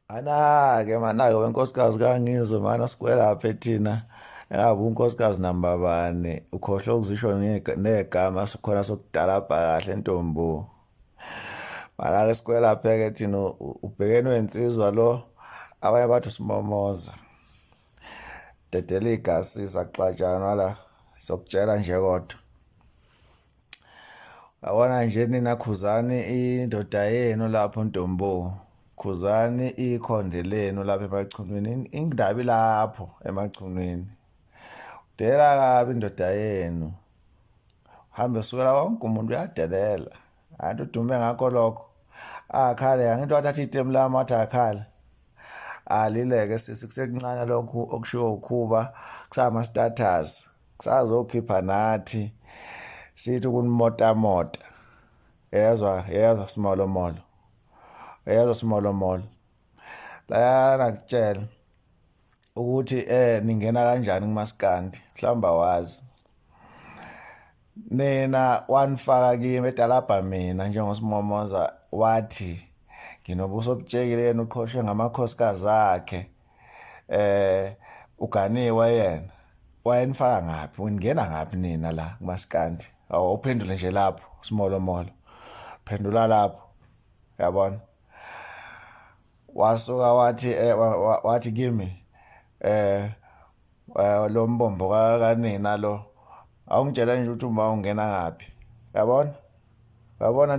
Ana-ke mana-ke wenkosikazi kangizwe mana sikwelaphe thina engabe unkosikazi namba bane ukhohlwe ukuzisho negama khona sokudalabha kahle ntombo. Mana-ke sikwelaphe-ke thina ubhekene insizwa lo abanye bathi usimomoza dedela igasi sakuxatshana la sokutshela nje kodwa. Yabona nje nina khuzani indoda yenu lapho ntombo, khuzani ikhonde lenu lapho emachunwini, indaba lapho emachunwini. Dela kabi indoda yenu, hambe sukela wonke umuntu uyadelela, anti udume ngakho lokho. Akhale angithi wathatha itemu lami wathi akhale. Alileke sisi kusekuncane lokhu okushiwo ukhuba kusama status, kusazokhipha nathi sithi kunimotamota. Yezwa simolomolo. Yezwa simolomolo. La nakutshela ukuthi ningena kanjani kumaskandi mhlamba wazi. Nina wanifaka kimi edalabha mina njengosimomoza wathi nginobuso obutshekile yena uqhoshwe ngamakhosikazi akhe. Uganiwe yena. Wayenifaka ngaphi? Uningena ngaphi nina la kumaskandi? Awuphendule nje lapho simolomolo. Phendula lapho. Yabona? Wasuka wathi kimi lo mbombo kanina lo awungitshela nje ukuthi uma ungena ngaphi. Yabona? Yabona